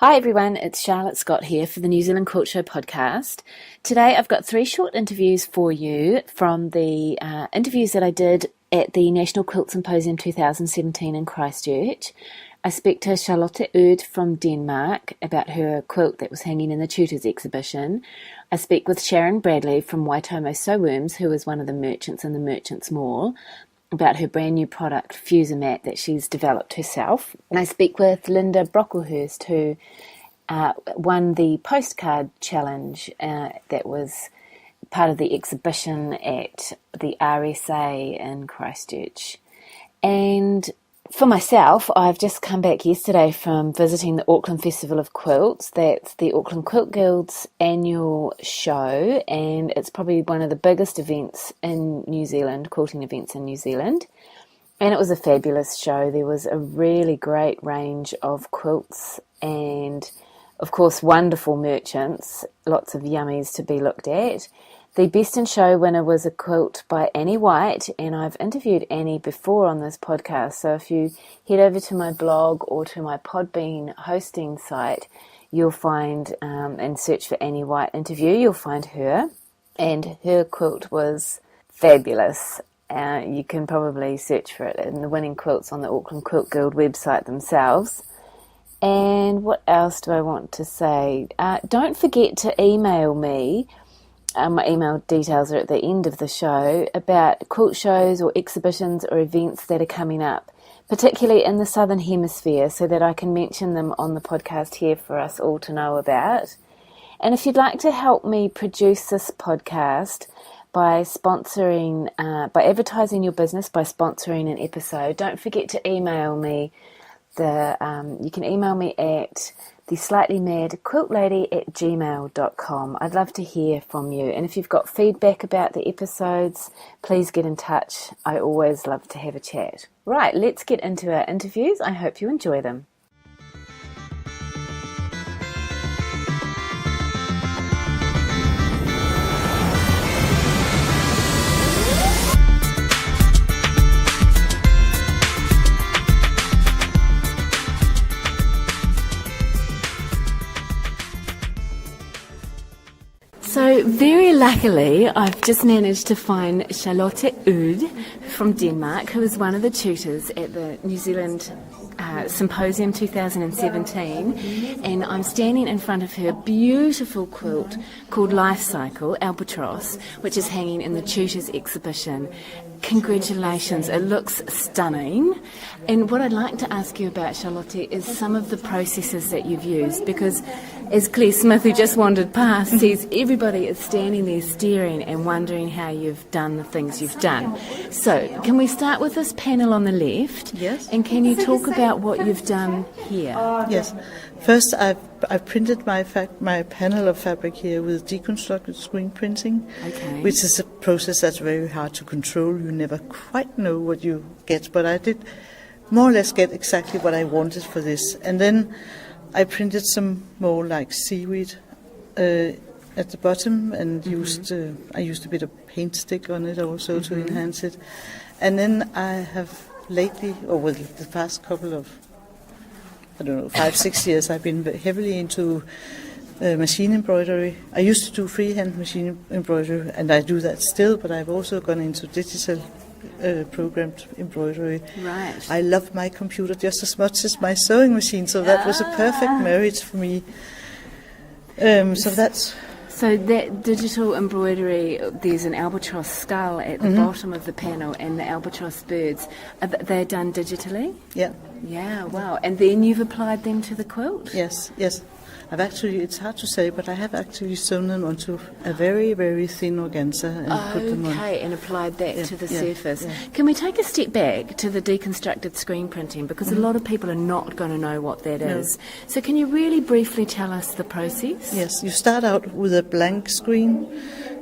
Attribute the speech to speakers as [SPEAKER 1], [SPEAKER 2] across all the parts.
[SPEAKER 1] Hi everyone, it's Charlotte Scott here for the New Zealand Quilt Show podcast. Today I've got 3 short interviews for you from the interviews that I did at the National Quilt Symposium 2017 in Christchurch. I speak to Charlotte Ud from Denmark about her quilt that was hanging in the Tutors exhibition. I speak with Sharon Bradley from Waitomo Sewworms, who is one of the merchants in the Merchants Mall, about her brand new product, Fuser Mat, that she's developed herself. And I speak with Lynda Brocklehurst, who won the Postcard challenge that was part of the exhibition at the RSA in Christchurch. And for myself, I've just come back yesterday from visiting the Auckland Festival of Quilts. That's the Auckland Quilt Guild's annual show, and it's probably one of the biggest events in New Zealand, quilting events in New Zealand. And it was a fabulous show. There was a really great range of quilts and, of course, wonderful merchants, lots of yummies to be looked at. The Best in Show winner was a quilt by Annie White, and I've interviewed Annie before on this podcast, so if you head over to my blog or to my Podbean hosting site, you'll find, and search for Annie White interview, you'll find her, and her quilt was fabulous. You can probably search for it in the winning quilts on the Auckland Quilt Guild website themselves. And what else do I want to say? Don't forget to email me. My email details are at the end of the show, about quilt shows or exhibitions or events that are coming up, particularly in the Southern Hemisphere, so that I can mention them on the podcast here for us all to know about. And if you'd like to help me produce this podcast by sponsoring, by advertising your business, by sponsoring an episode, don't forget to email me. You can email me at theslightlymadquiltlady@gmail.com. I'd love to hear from you. And if you've got feedback about the episodes, please get in touch. I always love to have a chat. Right, let's get into our interviews. I hope you enjoy them. So very luckily, I've just managed to find Charlotte Ud from Denmark, who is one of the tutors at the New Zealand Symposium 2017, and I'm standing in front of her beautiful quilt called Life Cycle, Albatross, which is hanging in the Tutors exhibition. Congratulations, it looks stunning. And what I'd like to ask you about, Charlotte, is some of the processes that you've used, because as Claire Smith, who just wandered past, says everybody is standing there staring and wondering how you've done the things you've done. So can we start with this panel on the left?
[SPEAKER 2] Yes.
[SPEAKER 1] And can you talk about what you've done here?
[SPEAKER 2] Yes. First, I've printed my panel of fabric here with deconstructed screen printing,
[SPEAKER 1] Okay.
[SPEAKER 2] which is a process that's very hard to control. You never quite know what you get, but I did more or less get exactly what I wanted for this. And then I printed some more like seaweed at the bottom, and I used a bit of paint stick on it also to enhance it. And then I have lately, or the past couple of 5-6 years, I've been heavily into machine embroidery. I used to do freehand machine embroidery, and I do that still, but I've also gone into digital programmed embroidery.
[SPEAKER 1] Right.
[SPEAKER 2] I love my computer just as much as my sewing machine, so that was a perfect marriage for me.
[SPEAKER 1] So that digital embroidery, there's an albatross skull at the bottom of the panel, and the albatross birds, they're done digitally?
[SPEAKER 2] Yeah.
[SPEAKER 1] Yeah, wow. And then you've applied them to the quilt?
[SPEAKER 2] Yes. It's hard to say, but I have actually sewn them onto a very, very thin organza and put them on.
[SPEAKER 1] Okay, and applied that to the surface.
[SPEAKER 2] Yeah.
[SPEAKER 1] Can we take a step back to the deconstructed screen printing? Because a lot of people are not going to know what that is. So can you really briefly tell us the process?
[SPEAKER 2] Yes, you start out with a blank screen,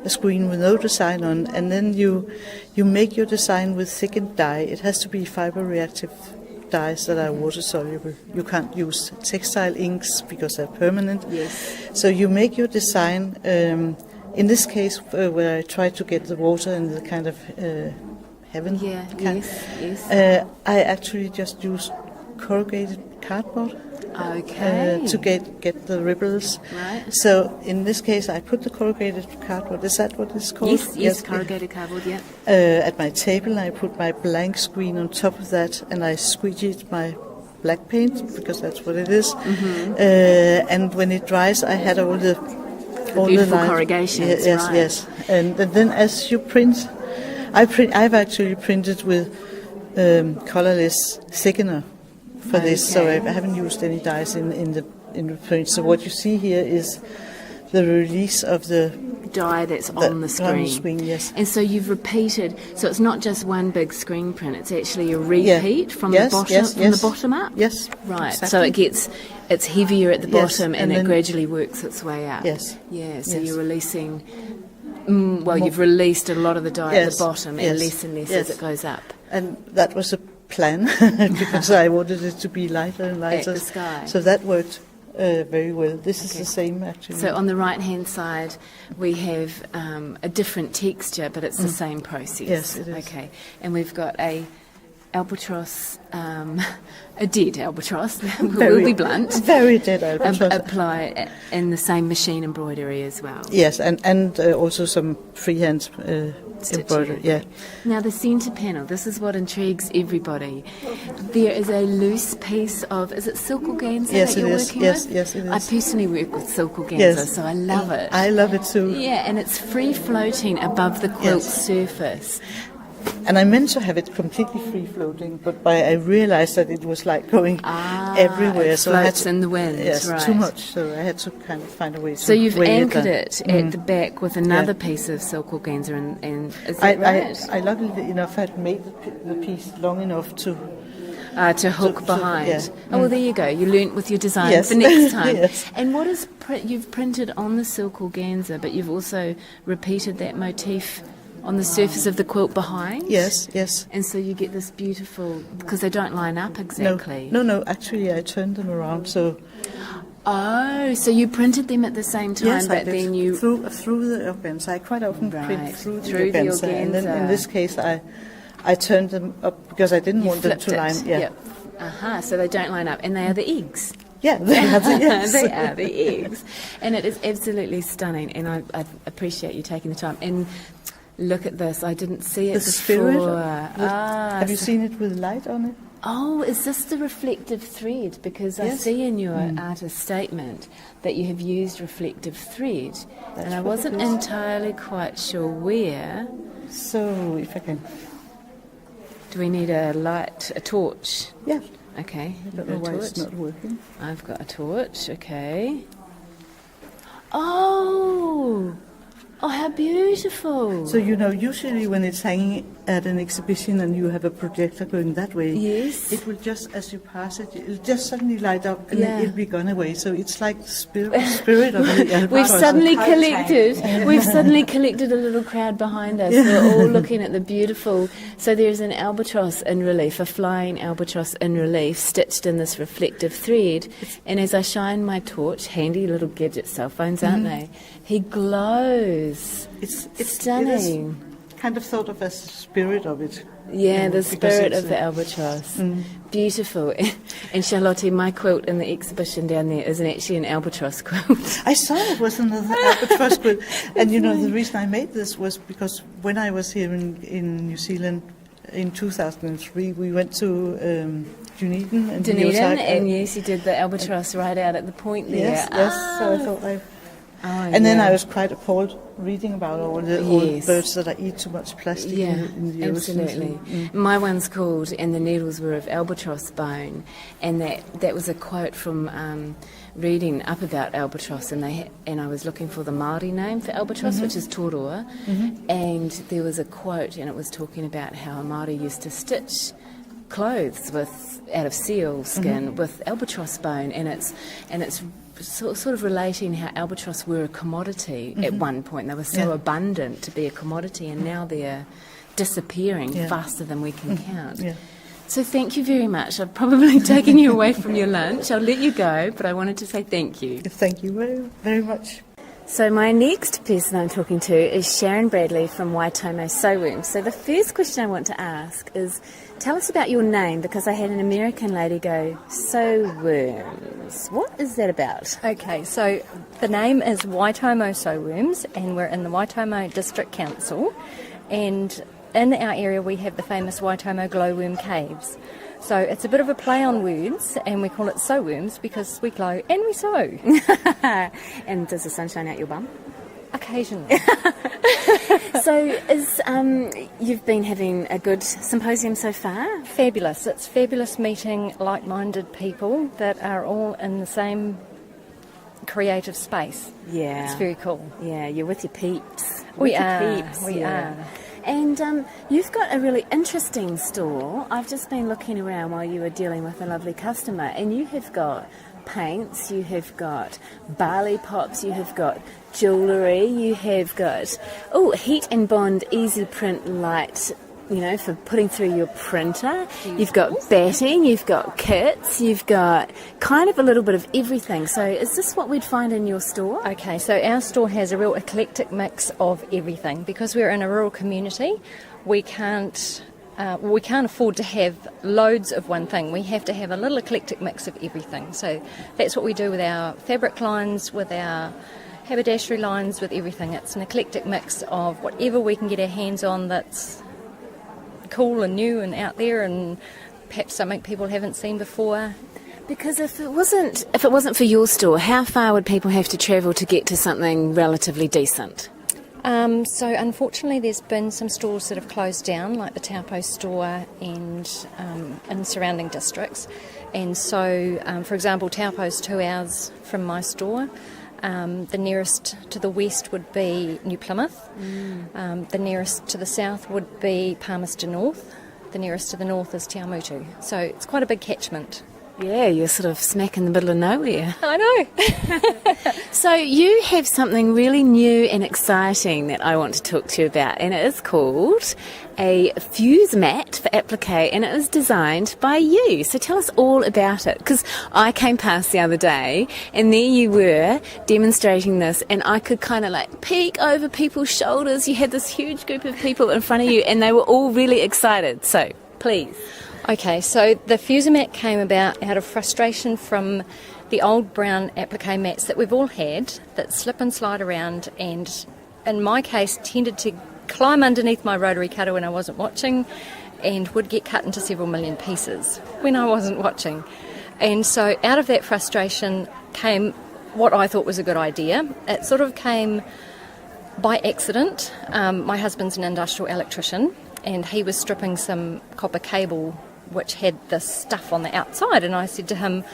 [SPEAKER 2] a screen with no design on, and then you make your design with thickened dye. It has to be fiber-reactive dyes that are water soluble. You can't use textile inks because they're permanent.
[SPEAKER 1] Yes.
[SPEAKER 2] So you make your design. In this case, where I try to get the water in the kind of heaven.
[SPEAKER 1] Yeah.
[SPEAKER 2] Kind,
[SPEAKER 1] yes.
[SPEAKER 2] I actually just use corrugated cardboard.
[SPEAKER 1] Okay.
[SPEAKER 2] to get the ripples.
[SPEAKER 1] Right.
[SPEAKER 2] So in this case, I put the corrugated cardboard. Is that what it's called?
[SPEAKER 1] Yes, corrugated cardboard, yeah.
[SPEAKER 2] At my table, I put my blank screen on top of that, and I squeegeed my black paint, because that's what it is. And when it dries, I had all the
[SPEAKER 1] beautiful corrugations.
[SPEAKER 2] Yes,
[SPEAKER 1] right.
[SPEAKER 2] yes. And then as you print, I've actually printed with colorless thickener for this, so I haven't used any dyes in the print. So what you see here is the release of the
[SPEAKER 1] dye that's on the screen.
[SPEAKER 2] On the screen, yes.
[SPEAKER 1] And so you've repeated. So it's not just one big screen print. It's actually a repeat from the bottom up.
[SPEAKER 2] Yes.
[SPEAKER 1] Right.
[SPEAKER 2] Exactly.
[SPEAKER 1] So it's heavier at the bottom, and it gradually works its way up.
[SPEAKER 2] Yes.
[SPEAKER 1] Yeah. So you're releasing. You've released a lot of the dye at the bottom, and less as it goes up.
[SPEAKER 2] And that was a plan, because I wanted it to be lighter and lighter.
[SPEAKER 1] At the sky.
[SPEAKER 2] So that worked very well. This is the same, actually.
[SPEAKER 1] So on the right-hand side, we have a different texture, but it's the same process.
[SPEAKER 2] Yes, it is.
[SPEAKER 1] Okay. And we've got a albatross, a dead albatross, we'll be blunt.
[SPEAKER 2] Very dead albatross.
[SPEAKER 1] Apply in the same machine embroidery as well.
[SPEAKER 2] Yes, and also some freehand embroidery. Yeah.
[SPEAKER 1] Now the centre panel, this is what intrigues everybody. There is a loose piece of, is it silk organza that you're working with?
[SPEAKER 2] Yes, it is.
[SPEAKER 1] I personally work with silk organza, so I love it.
[SPEAKER 2] I love it too.
[SPEAKER 1] Yeah, and it's free floating above the quilt surface.
[SPEAKER 2] And I meant to have it completely free floating, but I realized that it was like going everywhere.
[SPEAKER 1] It floats in the wind.
[SPEAKER 2] Yes,
[SPEAKER 1] right.
[SPEAKER 2] too much. So I had to kind of find a way to.
[SPEAKER 1] So you've
[SPEAKER 2] weigh
[SPEAKER 1] anchored
[SPEAKER 2] it
[SPEAKER 1] at the back with another piece of silk organza, and is that right?
[SPEAKER 2] I luckily enough had made the piece long enough to
[SPEAKER 1] hook behind.
[SPEAKER 2] Yeah.
[SPEAKER 1] Oh, well, there you go. You learnt with your design for next time.
[SPEAKER 2] Yes.
[SPEAKER 1] And what is you've printed on the silk organza, but you've also repeated that motif on the surface of the quilt behind?
[SPEAKER 2] Yes.
[SPEAKER 1] And so you get this beautiful, because they don't line up exactly.
[SPEAKER 2] No, actually I turned them around, so...
[SPEAKER 1] Oh, so you printed them at the same time,
[SPEAKER 2] yes,
[SPEAKER 1] but
[SPEAKER 2] I did.
[SPEAKER 1] then you...
[SPEAKER 2] Through the organza. I quite often print through the organza. And then in this case I turned them up because I didn't want them to line...
[SPEAKER 1] Yeah. So they don't line up, and they are the eggs.
[SPEAKER 2] Yeah, they are the eggs.
[SPEAKER 1] They are the eggs. And it is absolutely stunning, and I appreciate you taking the time. And look at this, I didn't see it
[SPEAKER 2] the
[SPEAKER 1] before.
[SPEAKER 2] Spirit have you seen it with light on it?
[SPEAKER 1] Oh, is this the reflective thread? Because I see in your artist statement that you have used reflective thread. And I wasn't entirely quite sure where.
[SPEAKER 2] So, if I can...
[SPEAKER 1] Do we need a torch?
[SPEAKER 2] Yeah.
[SPEAKER 1] Okay.
[SPEAKER 2] I don't know why it's not working.
[SPEAKER 1] I've got a torch, okay. Oh, how beautiful.
[SPEAKER 2] So, usually when it's hanging at an exhibition and you have a projector going that way,
[SPEAKER 1] yes,
[SPEAKER 2] it will just, as you pass it, it'll just suddenly light up and then it'll be gone away. So it's like the spirit of the
[SPEAKER 1] We've suddenly collected a little crowd behind us. We're all looking at the beautiful, so there's an albatross in relief, a flying albatross in relief, stitched in this reflective thread. And as I shine my torch, handy little gadget cell phones, aren't they? He glows. It's stunning.
[SPEAKER 2] Kind of thought of as the spirit of it.
[SPEAKER 1] Yeah, the spirit of the albatross. Beautiful. And Charlotte, my quilt in the exhibition down there isn't actually an albatross quilt.
[SPEAKER 2] I saw it was another albatross quilt. And the reason I made this was because when I was here in New Zealand in 2003, we went to Dunedin. And
[SPEAKER 1] yes, you did the albatross right out at the point there.
[SPEAKER 2] Yes. So I thought then I was quite appalled reading about all the birds that eat too much plastic in the ocean.
[SPEAKER 1] Absolutely. My one's called "And the Needles Were of Albatross Bone," and that was a quote from reading up about albatross, and I was looking for the Māori name for albatross, which is tutor, and there was a quote, and it was talking about how Māori used to stitch clothes out of seal skin with albatross bone, and it's sort of relating how albatross were a commodity at one point. They were so abundant to be a commodity, and now they're disappearing faster than we can count. Yeah. So thank you very much. I've probably taken you away from your lunch. I'll let you go, but I wanted to say thank you.
[SPEAKER 2] Thank you very, very much.
[SPEAKER 1] So my next person I'm talking to is Sharon Bradley from Waitomo Sewworms. So the first question I want to ask is, tell us about your name, because I had an American lady go, Sewworms. What is that about?
[SPEAKER 3] Okay, so the name is Waitomo Sewworms, and we're in the Waitomo District Council, and in our area we have the famous Waitomo glowworm caves. So it's a bit of a play on words, and we call it Sewworms because we glow and we sew.
[SPEAKER 1] And does the sun shine out your bum?
[SPEAKER 3] Occasionally.
[SPEAKER 1] So you've been having a good symposium so far?
[SPEAKER 3] Fabulous. It's fabulous meeting like-minded people that are all in the same creative space.
[SPEAKER 1] Yeah.
[SPEAKER 3] It's very cool.
[SPEAKER 1] Yeah, you're with your peeps.
[SPEAKER 3] We
[SPEAKER 1] With your
[SPEAKER 3] are.
[SPEAKER 1] peeps,
[SPEAKER 3] We
[SPEAKER 1] yeah.
[SPEAKER 3] are.
[SPEAKER 1] And you've got a really interesting store. I've just been looking around while you were dealing with a lovely customer, and you have got paints, you have got barley pops, you have got jewellery, you have got heat and bond easy print light, for putting through your printer. You've got batting, you've got kits, you've got kind of a little bit of everything. So is this what we'd find in your store?
[SPEAKER 3] Okay, so our store has a real eclectic mix of everything. Because we're in a rural community, we can't afford to have loads of one thing. We have to have a little eclectic mix of everything. So that's what we do with our fabric lines, with our haberdashery lines, with everything. It's an eclectic mix of whatever we can get our hands on that's cool and new and out there, and perhaps something people haven't seen before.
[SPEAKER 1] Because if it wasn't for your store, how far would people have to travel to get to something relatively decent?
[SPEAKER 3] So unfortunately there's been some stores that have closed down, like the Taupo store and in surrounding districts. And so, for example, Taupo's 2 hours from my store. The nearest to the west would be New Plymouth. The nearest to the south would be Palmerston North. The nearest to the north is Te Awamutu. So it's quite a big catchment.
[SPEAKER 1] Yeah, you're sort of smack in the middle of nowhere.
[SPEAKER 3] I know.
[SPEAKER 1] So you have something really new and exciting that I want to talk to you about, and it is called a fuse mat for applique, and it was designed by you. So tell us all about it, because I came past the other day and there you were demonstrating this, and I could kind of like peek over people's shoulders. You had this huge group of people in front of you and they were all really excited. So please.
[SPEAKER 3] Okay, so the fuser mat came about out of frustration from the old brown applique mats that we've all had that slip and slide around, and in my case tended to climb underneath my rotary cutter when I wasn't watching, and would get cut into several million pieces when I wasn't watching. And so out of that frustration came what I thought was a good idea. It sort of came by accident. My husband's an industrial electrician, and he was stripping some copper cable which had this stuff on the outside, and I said to him,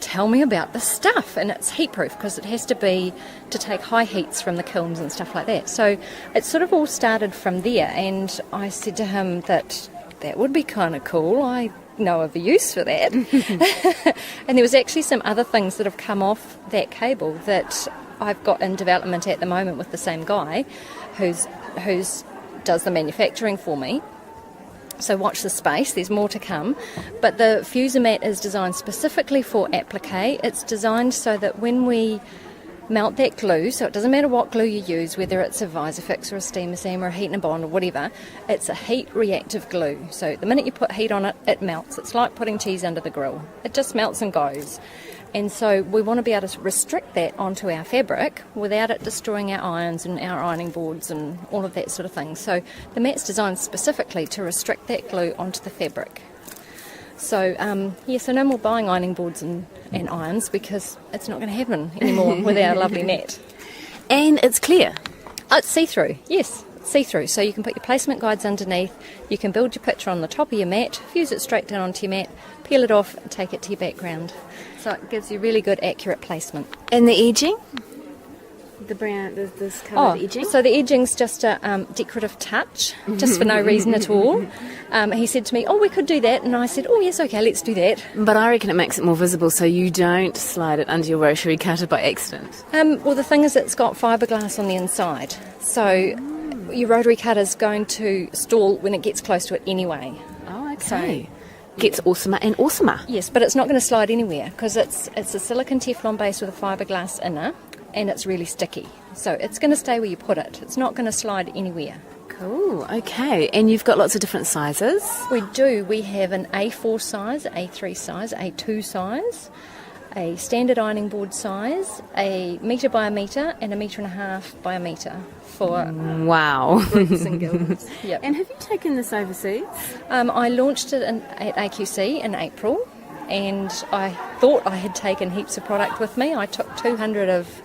[SPEAKER 3] tell me about this stuff. And it's heat proof because it has to be to take high heats from the kilns and stuff like that. So it sort of all started from there, and I said to him that would be kind of cool. I know of a use for that. And there was actually some other things that have come off that cable that I've got in development at the moment with the same guy who's does the manufacturing for me. So watch the space, there's more to come. But the fuser mat is designed specifically for applique. It's designed so that when we melt that glue, so it doesn't matter what glue you use, whether it's a Visifix or a steamer seam or a heat and bond or whatever, it's a heat reactive glue. So the minute you put heat on it, it melts. It's like putting cheese under the grill. It just melts and goes. And so we want to be able to restrict that onto our fabric without it destroying our irons and our ironing boards and all of that sort of thing. So the mat's designed specifically to restrict that glue onto the fabric. So, so no more buying ironing boards and irons, because it's not going to happen anymore with our lovely mat.
[SPEAKER 1] And it's clear.
[SPEAKER 3] Oh, it's see-through, yes. See-through, so you can put your placement guides underneath, you can build your picture on the top of your mat, fuse it straight down onto your mat, peel it off and take it to your background. So it gives you really good accurate placement.
[SPEAKER 1] And the edging? The brown, this coloured edging?
[SPEAKER 3] So the edging's just a decorative touch, just for no reason at all. He said to me, we could do that, and I said, yes, okay, let's do that.
[SPEAKER 1] But I reckon it makes it more visible so you don't slide it under your rotary cutter by accident.
[SPEAKER 3] Well, the thing is it's got fiberglass on the inside, so your rotary cutter's going to stall when it gets close to it anyway.
[SPEAKER 1] Oh, okay. So, gets awesomer and awesomer.
[SPEAKER 3] Yes, but it's not going to slide anywhere because it's a silicone Teflon base with a fiberglass inner. and it's really sticky. So it's going to stay where you put it. It's not going to slide anywhere.
[SPEAKER 1] Cool, okay. And you've got lots of different sizes?
[SPEAKER 3] We do. We have an A4 size, A3 size, A2 size, a standard ironing board size, a metre by a metre, and a 1.5 metres by a metre for
[SPEAKER 1] Wow.
[SPEAKER 3] groups and guilds. Yep.
[SPEAKER 1] And have you taken this overseas?
[SPEAKER 3] I launched it at AQC in April, and I thought I had taken heaps of product with me. I took 200 of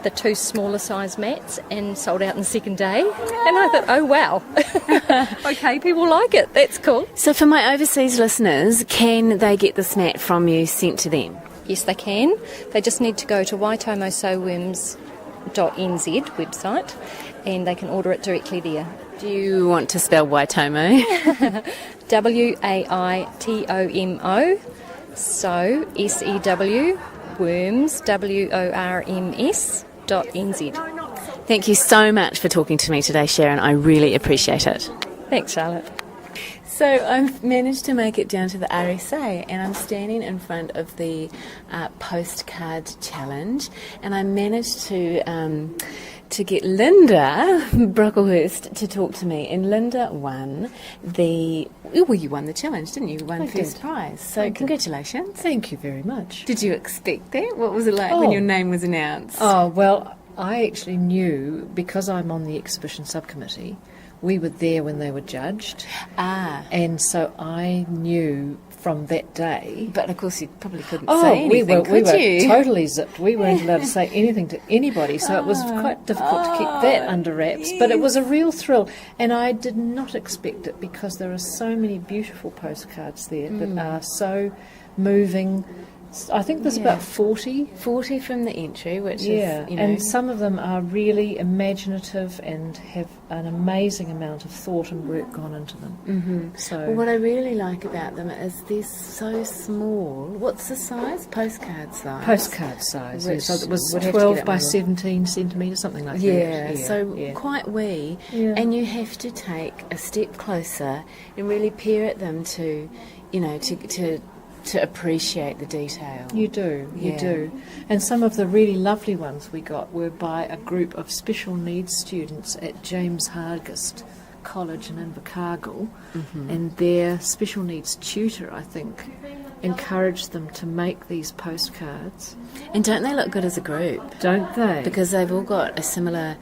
[SPEAKER 3] the 2 smaller size mats and sold out in the second day. And I thought, oh wow, okay, people like it, that's cool.
[SPEAKER 1] So for my overseas listeners, can they get this mat from you sent to them?
[SPEAKER 3] Yes, they can. They just need to go to waitomosewworms.nz website and they can order it directly there.
[SPEAKER 1] Do you want to spell Waitomo?
[SPEAKER 3] Waitomo, so S-E-W, worms, WORMS.NZ.
[SPEAKER 1] Thank you so much for talking to me today, Sharon. I really appreciate it.
[SPEAKER 3] Thanks, Charlotte.
[SPEAKER 1] So I've managed to make it down to the RSA and I'm standing in front of the Postcard Challenge, and I managed to get Lynda Brocklehurst to talk to me, and Lynda won you won the challenge, didn't you? You won first prize. So congratulations.
[SPEAKER 4] Thank you very much.
[SPEAKER 1] Did you expect that? What was it like when your name was announced?
[SPEAKER 4] Oh, well, I actually knew, because I'm on the exhibition subcommittee, we were there when they were judged. And so I knew from that day.
[SPEAKER 1] But of course you probably couldn't say anything,
[SPEAKER 4] we were
[SPEAKER 1] you?
[SPEAKER 4] totally zipped. We weren't allowed to say anything to anybody, so it was quite difficult to keep that under wraps. But it was a real thrill, and I did not expect it, because there are so many beautiful postcards there that are so moving. I think there's about 40.
[SPEAKER 1] 40 from the entry, which is,
[SPEAKER 4] and some of them are really imaginative and have an amazing amount of thought and work gone into them.
[SPEAKER 1] Mm-hmm.
[SPEAKER 4] So,
[SPEAKER 1] well, what I really like about them is they're so small. What's the size? Postcard size?
[SPEAKER 4] Postcard size.
[SPEAKER 1] Which
[SPEAKER 4] So it was
[SPEAKER 1] would have to
[SPEAKER 4] 12
[SPEAKER 1] get
[SPEAKER 4] by
[SPEAKER 1] that one.
[SPEAKER 4] 17 centimetres, something like that.
[SPEAKER 1] Yeah, quite wee.
[SPEAKER 4] Yeah.
[SPEAKER 1] And you have to take a step closer and really peer at them to appreciate the detail.
[SPEAKER 4] You do. And some of the really lovely ones we got were by a group of special needs students at James Hargest College in Invercargill, and their special needs tutor, I think, encouraged them to make these postcards.
[SPEAKER 1] And don't they look good as a group?
[SPEAKER 4] Don't they?
[SPEAKER 1] Because they've all got a similar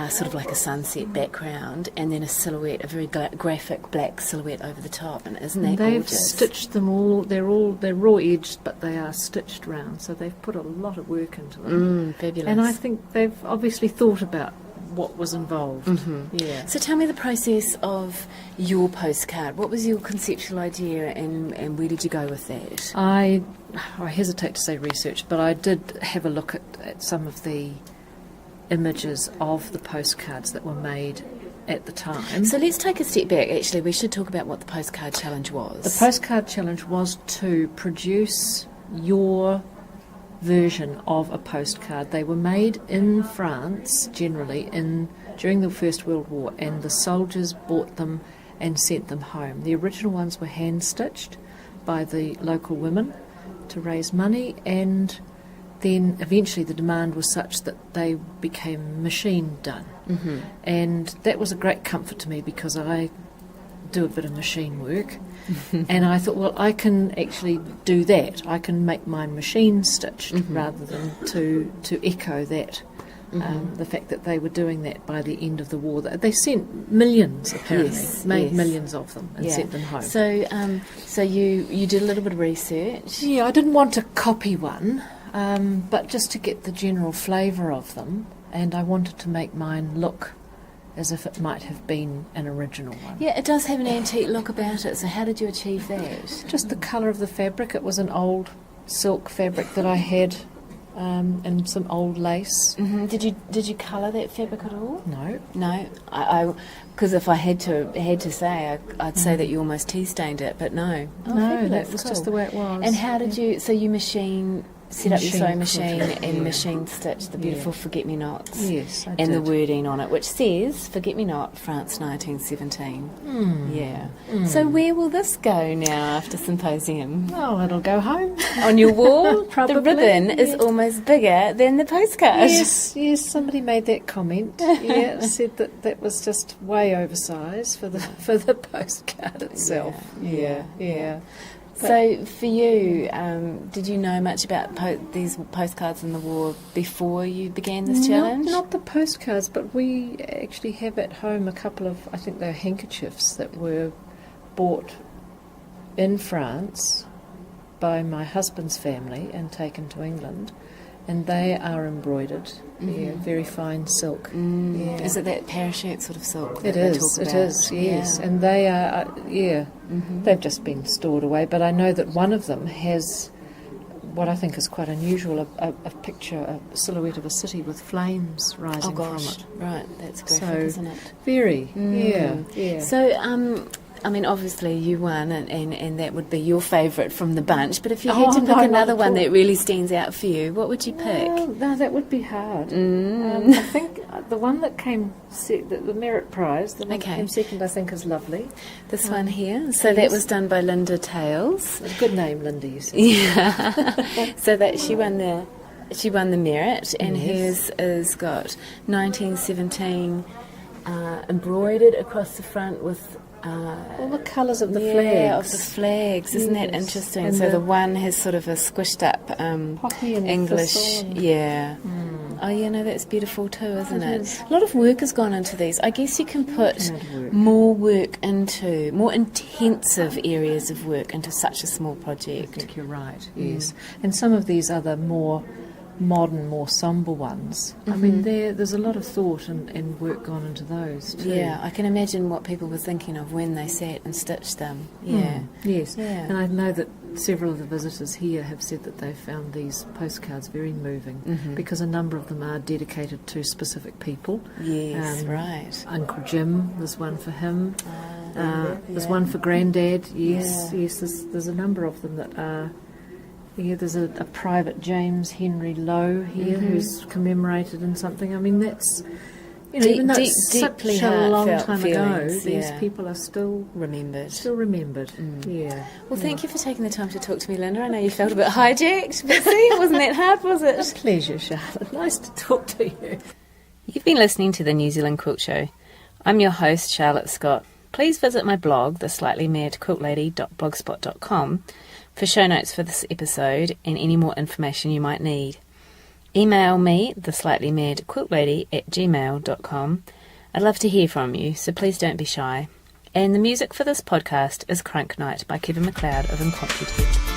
[SPEAKER 1] sort of like a sunset background, and then a silhouette, a very graphic black silhouette over the top. And isn't that
[SPEAKER 4] They've
[SPEAKER 1] gorgeous?
[SPEAKER 4] stitched them all. They're raw edged, but they are stitched round. So they've put a lot of work into them.
[SPEAKER 1] Fabulous.
[SPEAKER 4] And I think they've obviously thought about what was involved. Yeah.
[SPEAKER 1] So tell me the process of your postcard. What was your conceptual idea, and where did you go with that?
[SPEAKER 4] I hesitate to say research, but I did have a look at some of the images of the postcards that were made at the time.
[SPEAKER 1] So let's take a step back. Actually, we should talk about what the Postcard Challenge was.
[SPEAKER 4] The Postcard Challenge was to produce your version of a postcard. They were made in France, generally, during the First World War, and the soldiers bought them and sent them home. The original ones were hand-stitched by the local women to raise money, and then eventually the demand was such that they became machine done. And that was a great comfort to me, because I do a bit of machine work. And I thought, well, I can actually do that. I can make mine machine stitched rather than to echo that. The fact that they were doing that by the end of the war. They sent millions, apparently, made millions of them and sent them home.
[SPEAKER 1] So you did a little bit of research.
[SPEAKER 4] Yeah, I didn't want to copy one, but just to get the general flavour of them, and I wanted to make mine look as if it might have been an original one.
[SPEAKER 1] Yeah, it does have an antique look about it. So how did you achieve that?
[SPEAKER 4] Just the colour of the fabric. It was an old silk fabric that I had, and some old lace.
[SPEAKER 1] Did you colour that fabric at all?
[SPEAKER 4] No.
[SPEAKER 1] I because if I had to say, I'd say that you almost tea stained it, but no.
[SPEAKER 4] No, that was just the way it was.
[SPEAKER 1] And how did you? So you machine set up your sewing
[SPEAKER 4] Machine
[SPEAKER 1] machine
[SPEAKER 4] quilting,
[SPEAKER 1] and
[SPEAKER 4] yeah.
[SPEAKER 1] machine stitch the beautiful forget-me-nots.
[SPEAKER 4] Yes, I
[SPEAKER 1] and
[SPEAKER 4] did.
[SPEAKER 1] the wording on it, which says forget-me-not, France 1917. Yeah. So where will this go now after symposium?
[SPEAKER 4] Oh, it'll go home.
[SPEAKER 1] On your wall?
[SPEAKER 4] Probably,
[SPEAKER 1] The ribbon is
[SPEAKER 4] yeah.
[SPEAKER 1] almost bigger than the postcard.
[SPEAKER 4] Yes, somebody made that comment. Yeah, said that was just way oversized for the postcard itself. Yeah.
[SPEAKER 1] So for you, did you know much about these postcards in the war before you began this challenge?
[SPEAKER 4] Not the postcards, but we actually have at home a couple of, I think they're handkerchiefs that were bought in France by my husband's family and taken to England, and they are embroidered. Yeah, very fine silk. Yeah.
[SPEAKER 1] Is it that parachute sort of silk?
[SPEAKER 4] It
[SPEAKER 1] that they
[SPEAKER 4] is,
[SPEAKER 1] talk
[SPEAKER 4] it
[SPEAKER 1] about?
[SPEAKER 4] is, yes.
[SPEAKER 1] Yeah.
[SPEAKER 4] And they are, they've just been stored away. But I know that one of them has what I think is quite unusual, a picture, a silhouette of a city with flames rising from it.
[SPEAKER 1] Right, that's graphic,
[SPEAKER 4] So,
[SPEAKER 1] isn't it?
[SPEAKER 4] very, yeah.
[SPEAKER 1] So, I mean, obviously you won, and that would be your favourite from the bunch. But if you had to pick another one that really stands out for you, what would you pick?
[SPEAKER 4] No, that would be hard. I think the one that came, the Merit Prize, the one that came second, I think is lovely.
[SPEAKER 1] This one here. So that was done by Lynda Tales.
[SPEAKER 4] A good name, Lynda, you said.
[SPEAKER 1] Yeah. So that she won the Merit, and hers has got 1917 embroidered across the front with.
[SPEAKER 4] All the colours of the
[SPEAKER 1] flags.
[SPEAKER 4] flags.
[SPEAKER 1] Of the flags. Isn't that interesting?
[SPEAKER 4] And
[SPEAKER 1] so the one has sort of a squished up
[SPEAKER 4] poppy and
[SPEAKER 1] English.
[SPEAKER 4] thistle.
[SPEAKER 1] Yeah. Oh, yeah, no, that's beautiful too, isn't it?
[SPEAKER 4] is.
[SPEAKER 1] A lot of work has gone into these. I guess you can put more intensive areas of work into such a small
[SPEAKER 4] I
[SPEAKER 1] project.
[SPEAKER 4] think you're right, yes. And some of these other more modern, more sombre ones, I mean, there's a lot of thought and work gone into those too.
[SPEAKER 1] Yeah, I can imagine what people were thinking of when they sat and stitched them. Yeah.
[SPEAKER 4] Yes,
[SPEAKER 1] Yeah.
[SPEAKER 4] and I know that several of the visitors here have said that they found these postcards very moving because a number of them are dedicated to specific people.
[SPEAKER 1] Yes, right.
[SPEAKER 4] Uncle Jim, there's one for him. There's one for Grandad. Yes. There's a number of them that are. Yeah, there's a private James Henry Lowe here who's commemorated in something. I mean, that's, even though it's
[SPEAKER 1] deeply
[SPEAKER 4] such a long
[SPEAKER 1] heartfelt
[SPEAKER 4] time
[SPEAKER 1] feelings,
[SPEAKER 4] ago, these people are still
[SPEAKER 1] remembered.
[SPEAKER 4] Yeah.
[SPEAKER 1] Well, thank you for taking the time to talk to me, Lynda. I know you felt a bit hijacked, but see, it wasn't that hard, was it?
[SPEAKER 4] Pleasure, Charlotte. Nice to talk to you.
[SPEAKER 1] You've been listening to the New Zealand Quilt Show. I'm your host, Charlotte Scott. Please visit my blog, theslightlymadquiltlady.blogspot.com, for show notes for this episode and any more information you might need. Email me, theslightlymadquiltlady@gmail.com. I'd love to hear from you, so please don't be shy. And the music for this podcast is Crunk Night by Kevin MacLeod of Incompetech.